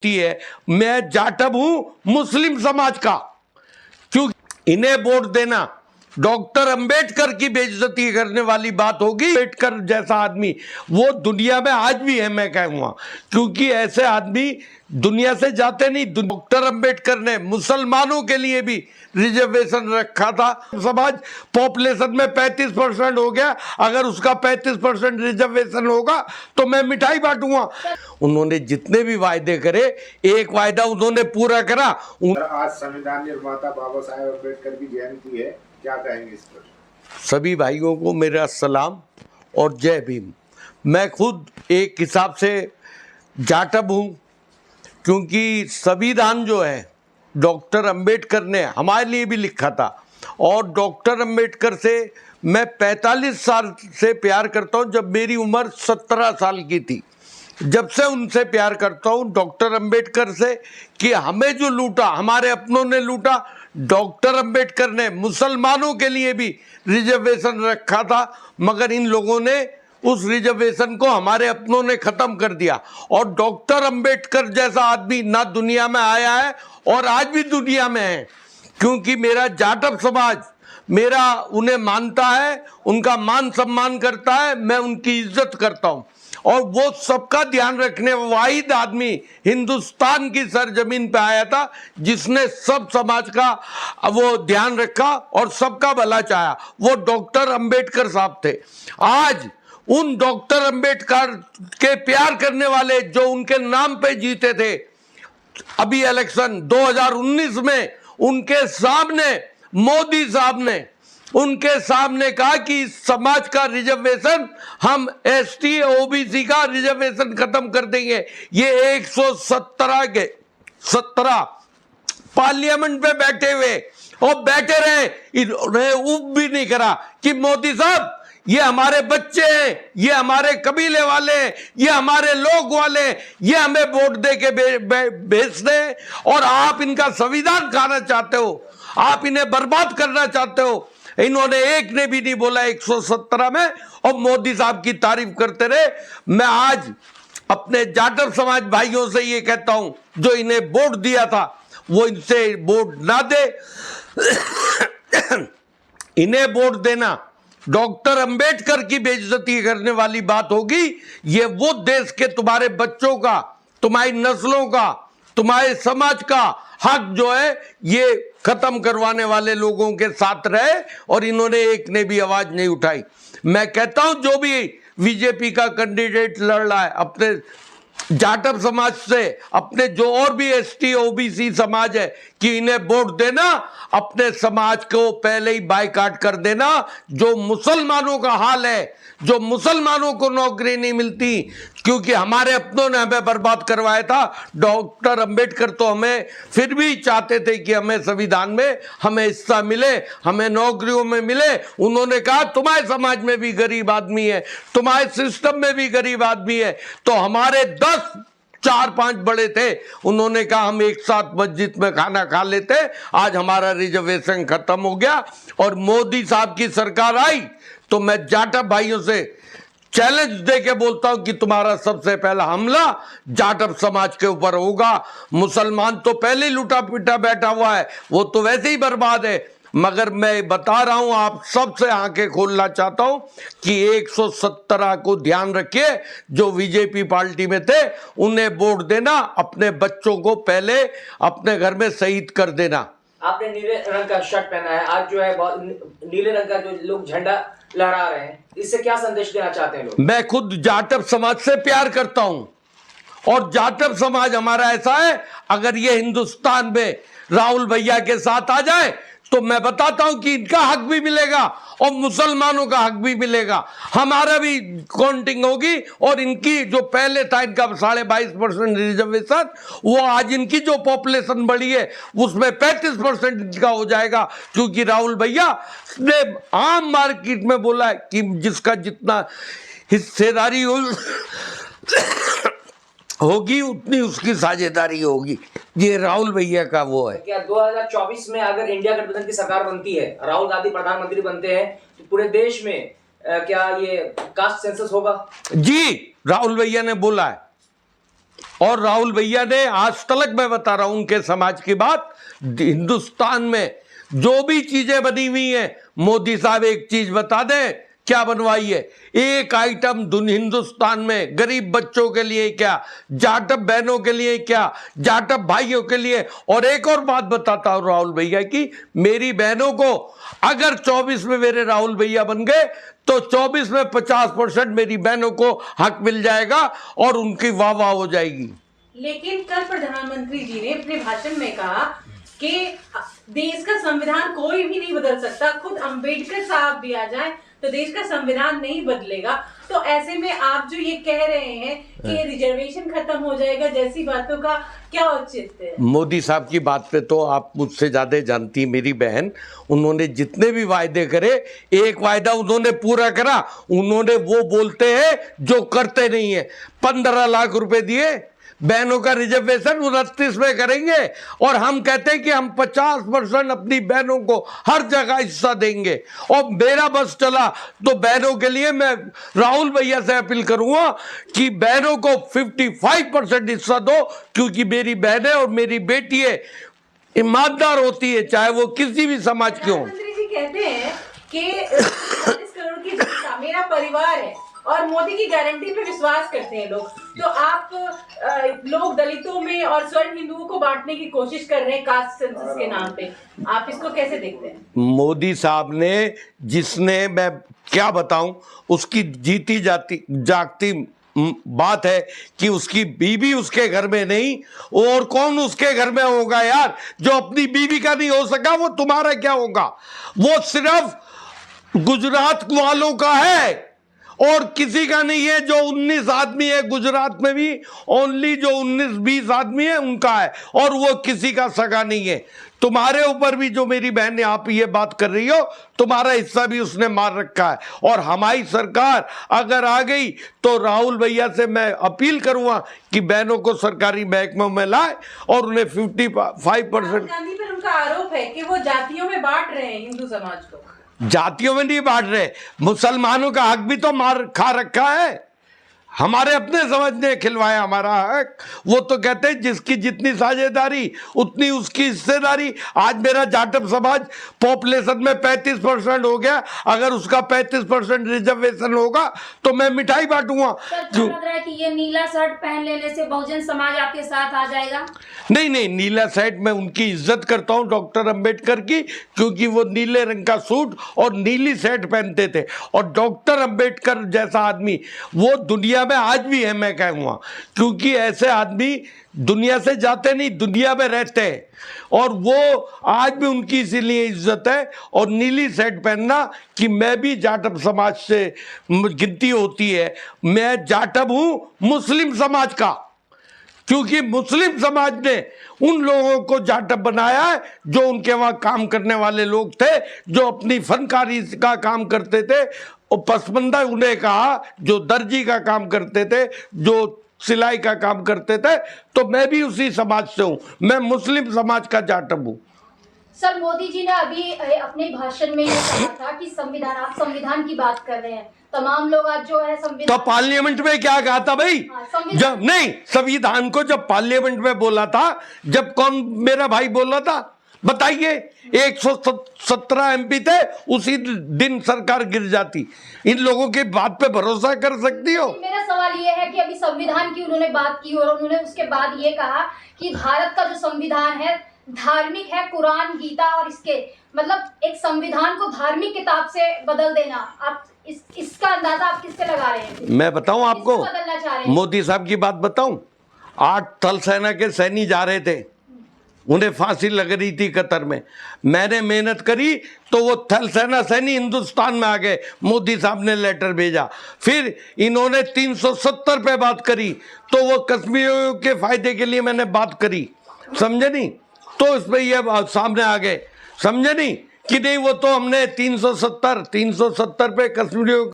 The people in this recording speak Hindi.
एसटी है, मैं जाटव हूं मुस्लिम समाज का, क्योंकि इन्हें वोट देना डॉक्टर अंबेडकर की बेइज्जती करने वाली बात होगी। अंबेडकर जैसा आदमी वो दुनिया में आज भी है, मैं कहूँगा, क्योंकि ऐसे आदमी दुनिया से जाते नहीं। डॉक्टर अंबेडकर ने मुसलमानों के लिए भी रिजर्वेशन रखा था। समाज पॉपुलेशन में 35% हो गया, अगर उसका 35% रिजर्वेशन होगा तो मैं मिठाई बांटूंगा। उन्होंने जितने भी वायदे करे, एक वायदा उन्होंने पूरा करा। आज संविधान निर्माता बाबा साहेब अम्बेडकर की जयंती है, क्या कहेंगे इस पर? सभी भाइयों को मेरा सलाम और जय भीम। मैं खुद एक हिसाब से जाटव हूँ, क्योंकि संविधान जो है डॉक्टर अंबेडकर ने हमारे लिए भी लिखा था, और डॉक्टर अंबेडकर से मैं 45 साल से प्यार करता हूँ। जब मेरी उम्र 17 साल की थी, जब से उनसे प्यार करता हूँ, डॉक्टर अंबेडकर से, कि हमें जो लूटा हमारे अपनों ने लूटा। डॉक्टर अंबेडकर ने मुसलमानों के लिए भी रिजर्वेशन रखा था, मगर इन लोगों ने उस रिजर्वेशन को हमारे अपनों ने खत्म कर दिया। और डॉक्टर अंबेडकर जैसा आदमी ना दुनिया में आया है और आज भी दुनिया में है, क्योंकि मेरा जाटव समाज मेरा उन्हें मानता है, उनका मान सम्मान करता है, मैं उनकी इज्जत करता हूं। और वो सबका ध्यान रखने वाहिद आदमी हिंदुस्तान की सरजमीन पे आया था, जिसने सब समाज का वो ध्यान रखा और सबका भला चाहा। वो डॉक्टर अंबेडकर साहब थे। आज उन डॉक्टर अंबेडकर के प्यार करने वाले जो उनके नाम पे जीते थे, अभी इलेक्शन 2019 में उनके सामने मोदी साहब ने उनके सामने कहा कि इस समाज का रिजर्वेशन हम एसटी ओबीसी का रिजर्वेशन खत्म कर देंगे। ये 117 के 17 पार्लियामेंट में बैठे हुए और बैठे रहे, इन्होंने उब भी नहीं करा कि मोदी साहब ये हमारे बच्चे हैं, ये हमारे कबीले वाले हैं, ये हमारे लोग वाले हैं, ये हमें वोट दे के भेजते हैं और आप इनका संविधान खाना चाहते हो, आप इन्हें बर्बाद करना चाहते हो। इन्होंने एक ने भी नहीं बोला 117 में, और मोदी साहब की तारीफ करते रहे। मैं आज अपने जाटव समाज भाइयों से ये कहता हूं, जो इन्हें वोट दिया था वो इनसे वोट ना दे। इन्हें वोट देना डॉक्टर अंबेडकर की बेइज्जती करने वाली बात होगी। ये वो देश के तुम्हारे बच्चों का, तुम्हारी नस्लों का, तुम्हारे समाज का हक जो है ये खत्म करवाने वाले लोगों के साथ रहे, और इन्होंने एक ने भी आवाज नहीं उठाई। मैं कहता हूं जो भी बीजेपी का कैंडिडेट लड़ रहा है अपने जाटव समाज से, अपने जो और भी एसटी ओबीसी समाज है, कि इन्हें वोट देना, अपने समाज को पहले ही बायकॉट कर देना। जो मुसलमानों का हाल है, जो मुसलमानों को नौकरी नहीं मिलती, क्योंकि हमारे अपनों ने हमें बर्बाद करवाया था। डॉक्टर अंबेडकर तो हमें फिर भी चाहते थे कि हमें संविधान में हमें हिस्सा मिले, हमें नौकरियों में मिले। उन्होंने कहा तुम्हारे समाज में भी गरीब आदमी है, तुम्हारे सिस्टम में भी गरीब आदमी है। तो हमारे 4-5 बड़े थे, उन्होंने कहा हम एक साथ मस्जिद में खाना खा लेते। आज हमारा रिजर्वेशन खत्म हो गया और मोदी साहब की सरकार आई, तो मैं जाटव भाइयों से चैलेंज दे के बोलता हूं कि तुम्हारा सबसे पहला हमला जाटव समाज के ऊपर होगा। मुसलमान तो पहले ही लुटा पिटा बैठा हुआ है, वो तो वैसे ही बर्बाद है। मगर मैं बता रहा हूं, आप सबसे आंखें खोलना चाहता हूं कि 117 को ध्यान रखिए। जो बीजेपी पार्टी में थे उन्हें वोट देना, अपने बच्चों को पहले अपने घर में शहीद कर देना। आपने नीले रंग का शर्ट पहना है, आज जो है नीले रंग का जो लोग झंडा लहरा रहे हैं, इससे क्या संदेश देना चाहते हैं लोग? मैं खुद जाटव समाज से प्यार करता हूं, और जाटव समाज हमारा ऐसा है, अगर ये हिंदुस्तान में राहुल भैया के साथ आ जाए तो मैं बताता हूं कि इनका हक भी मिलेगा और मुसलमानों का हक भी मिलेगा, हमारा भी काउंटिंग होगी। और इनकी जो पहले था इनका 22.5% रिजर्वेशन, वो आज इनकी जो पॉपुलेशन बढ़ी है उसमें 35% का हो जाएगा, क्योंकि राहुल भैया ने आम मार्केट में बोला है कि जिसका जितना हिस्सेदारी होगी उतनी उसकी साझेदारी होगी। ये राहुल भैया का वो है। क्या 2024 में अगर इंडिया गठबंधन की सरकार बनती है, राहुल गांधी प्रधानमंत्री बनते हैं, तो पूरे देश में क्या ये कास्ट सेंसस होगा? जी, राहुल भैया ने बोला है और राहुल भैया ने आज तक, मैं बता रहा हूं उनके समाज की बात, हिंदुस्तान में जो भी चीजें बनी हुई हैं, मोदी साहब एक चीज बता दें क्या बनवाई है, एक आइटम हिंदुस्तान में गरीब बच्चों के लिए क्या, जाटव बहनों के लिए क्या, जाटव भाइयों के लिए। और एक और बात बताता हूं राहुल भैया की, मेरी बहनों को अगर 24 में मेरे राहुल भैया बन गए तो 24 में 50% मेरी बहनों को हक मिल जाएगा और उनकी वाह वाह हो जाएगी। लेकिन कल प्रधानमंत्री जी ने अपने भाषण में कहा कि देश का संविधान कोई भी नहीं बदल सकता, खुद अंबेडकर साहब भी आ जाए तो देश का संविधान नहीं बदलेगा। तो ऐसे में आप जो ये कह रहे हैं कि रिजर्वेशन खत्म हो जाएगा, जैसी बातों का क्या औचित्य है? मोदी साहब की बात पे तो आप मुझसे ज्यादा जानती है मेरी बहन, उन्होंने जितने भी वायदे करे, एक वायदा उन्होंने पूरा करा, उन्होंने वो बोलते हैं जो करते नहीं है। 15 लाख रुपए दिए, बहनों का रिजर्वेशन 29 में करेंगे, और हम कहते हैं कि हम 50% अपनी बहनों को हर जगह हिस्सा देंगे। और मेरा बस चला तो बहनों के लिए मैं राहुल भैया से अपील करूंगा कि बहनों को 55% हिस्सा दो, क्योंकि मेरी बहनें और मेरी बेटी है ईमानदार होती है, चाहे वो किसी भी समाज की हो। प्रधानमंत्री जी कहते हैं कि 40 करोड़ की जनता मेरा परिवार है और मोदी की गारंटी पे विश्वास करते हैं लोग। तो आप लोग दलितों में और स्वर्ण हिंदुओं को बांटने की कोशिश कर रहे हैं कास्ट सेंसस के नाम पे, आप इसको कैसे देखते हैं? मोदी साहब ने, जिसने, मैं क्या बताऊं, उसकी जीती जागती बात है कि उसकी बीवी उसके घर में नहीं, और कौन उसके घर में होगा यार? जो अपनी बीवी का नहीं हो सका वो तुम्हारा क्या होगा? वो सिर्फ गुजरात वालों का है और किसी का नहीं है। जो 19 आदमी है गुजरात में भी, ओनली जो 19-20 आदमी है उनका है, और वो किसी का सगा नहीं है। तुम्हारे ऊपर भी जो मेरी बहन आप ये बात कर रही हो, तुम्हारा हिस्सा भी उसने मार रखा है। और हमारी सरकार अगर आ गई तो राहुल भैया से मैं अपील करूंगा कि बहनों को सरकारी महकमों में लाए और उन्हें 55%। गांधी पर उनका आरोप है कि वो जातियों में बांट रहे हैं हिंदू समाज को। जातियों में नहीं बांट रहे, मुसलमानों का हक भी तो मार खा रखा है। हमारे अपने समझ ने खिलवाया हमारा हक। वो तो कहते हैं जिसकी जितनी साझेदारी उतनी उसकी हिस्सेदारी। आज मेरा जाटव समाज पॉपुलेशन में 35% हो गया, अगर उसका 35% रिजर्वेशन होगा तो मैं मिठाई बांटूंगा। क्यों लग रहा है कि ये नीला शर्ट पहन लेने से बहुजन समाज आपके साथ आ जाएगा? नहीं नहीं, नीला शर्ट मैं उनकी इज्जत करता हूं, डॉक्टर अंबेडकर की, क्योंकि वो नीले रंग का सूट और नीली शर्ट पहनते थे। और डॉक्टर अंबेडकर जैसा आदमी वो दुनिया में आज भी है, मैं कहूँगा, क्योंकि ऐसे आदमी दुनिया से जाते नहीं, दुनिया में रहते हैं। और वो आज भी उनकी इसीलिए इज्जत है। और नीली शर्ट पहनना कि मैं भी जाटव समाज से गिनती होती है। मैं जाटव हूं मुस्लिम समाज का, क्योंकि मुस्लिम समाज ने उन लोगों को जाटव बनाया है जो उनके वहां काम करने वाले लोग थे, जो अपनी फनकारी का काम करते थे। और पसमंदा उन्हें कहा जो दर्जी का काम करते थे, जो सिलाई का काम करते थे। तो मैं भी उसी समाज से हूं, मैं मुस्लिम समाज का जाटव हूं। सर, मोदी जी ने अभी अपने भाषण में ये कहा था कि संविधान, आप संविधान की बात कर रहे हैं, तमाम लोग आज जो है संविधान। तो पार्लियामेंट में क्या कहा था भाई? जब नहीं, संविधान को जब पार्लियामेंट में बोला था, जब कौन मेरा भाई बोला था बताइए? 117 एमपी थे, उसी दिन सरकार गिर जाती। इन लोगों की बात पे भरोसा कर सकती हो? मेरा सवाल ये है कि अभी संविधान की उन्होंने बात की और उन्होंने उसके बाद ये कहा कि भारत का जो संविधान है धार्मिक है, कुरान, गीता, और इसके मतलब एक संविधान को धार्मिक किताब से बदल देना, आप इसका अंदाजा आप किससे लगा रहे हैं? मैं बताऊं आपको, बदलना चाह रहे हैं? मोदी साहब की बात बताऊं। 8 थल सेना के सैनिक जा रहे थे, उन्हें फांसी लग रही थी कतर में। मैंने मेहनत करी तो वो थल सेना सैनिक हिंदुस्तान में आ गए। मोदी साहब ने लेटर भेजा। फिर इन्होंने 370 पे बात करी तो वो कश्मीरियों के फायदे के लिए मैंने बात करी, समझे नहीं? तो इसमें ये सामने आ गए, समझे नहीं कि नहीं? वो तो हमने 370 पे कश्मीरियों